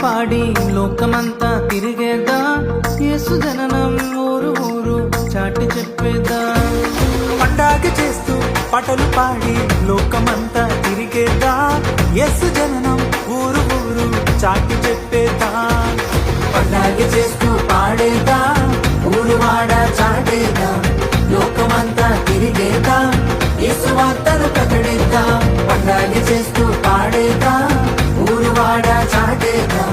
పాడి లోకమంతా తిరిగేద్దా, యేసు జననం ఊరు ఊరు చాటి చెప్పేద్దా. పండగ చేస్తూ పాటలు పాడి లోకమంతా తిరిగేద్దా, యేసు జననం ఊరు ఊరు చాటి చెప్పేద్దా. పండగ చేస్తూ పాడేదా, ఊరు వాడ చాటేదా, లోకమంతా తిరిగేదా, యేసు వార్తలు ప్రకటిద్దా. పండగ చేస్తూ పాడేదా, ఊరు వాడ చాటేదా,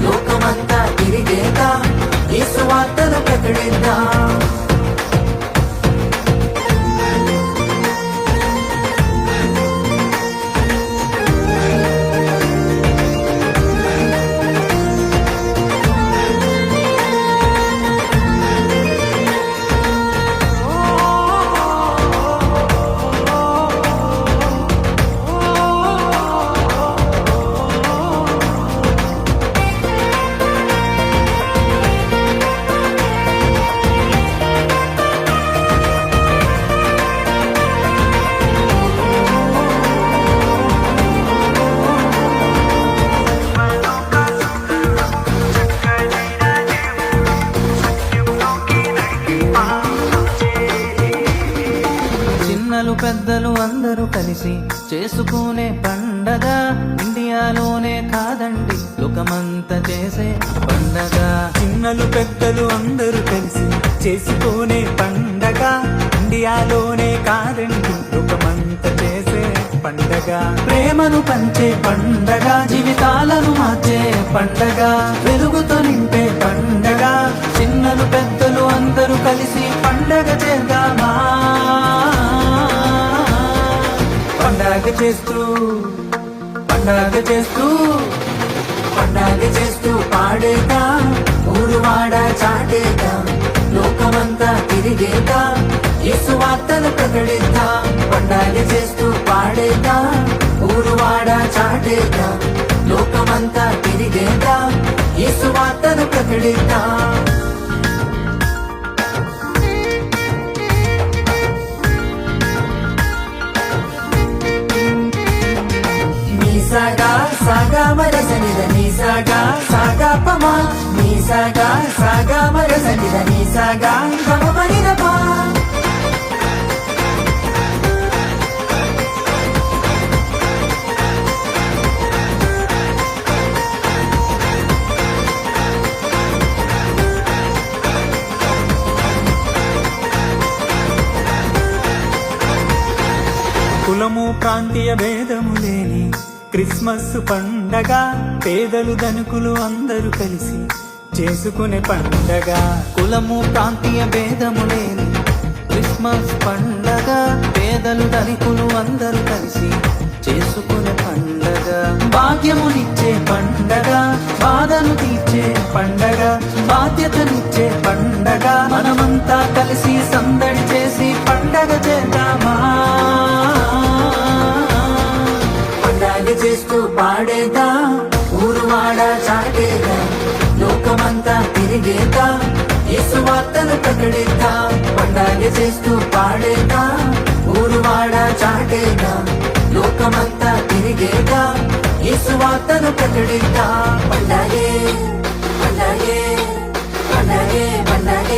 లోకమంతా తిరిగేదా, యేసు వార్తలు ప్రకటిద్దా. చిన్నలు పెద్దలు అందరూ కలిసి చేసుకునే పండగ, ఇండియాలోనే కాదండి లోకమంతా చేసే పండగ. చిన్నలు పెద్దలు అందరూ కలిసి చేసుకునే పండగ, ఇండియాలోనే కాదండి లోకమంతా చేసే పండగ. ప్రేమను పంచే పండగ, జీవితాలను మార్చే పండగ, వెలుగుతో నింపే పండగ. చిన్నలు పెద్దలు అందరూ కలిసి పండగ చేద్దామా. పండగ చేస్తూ పండగ చేస్తూ పండగ చేస్తూ పాడేదా, ఊరు వాడ చాటేదా, లోకమంతా తిరిగేదా, యేసు వార్తలు ప్రకటిద్దా. పండగ చేస్తూ పాడేదా, ఊరు వాడ చాటేదా, లోకమంతా తిరిగేదా, యేసు వార్తలు ప్రకటిద్దా. నిసగా సాగా మరసనిద నిసగా సాగా పమా, నిసగా సాగా మరసనిద నిసగా గమ మరిదపా. కులము ప్రాంతీయ భేదము లేని క్రిస్మస్ పండగ, పేదలు ధనికులు అందరూ కలిసి చేసుకునే పండగ. కులము ప్రాంతీయ భేదము లేని క్రిస్మస్ పండగ, పేదలు ధనికులు అందరూ కలిసి చేసుకునే పండగ. భాగ్యమునిచ్చే పండగ, బాధను తీర్చే పండగ, బాధ్యతనిచ్చే పండగ. మనమంతా కలిసి సందడి చేసి పండగ చేద్దామా. పండగ చేస్తూ పాడేదా, ఊరు వాడ చాటేదా, లోకమంతా తిరిగేదా, యేసు వార్తలు ప్రకటిద్దా. పండగ చేస్తూ పాడేదా, ఊరు వాడ చాటేదా, లోకమంతా తిరిగేదా, యేసు వార్తలు ప్రకటిద్దా. పండగే పండగే పండగే పండగే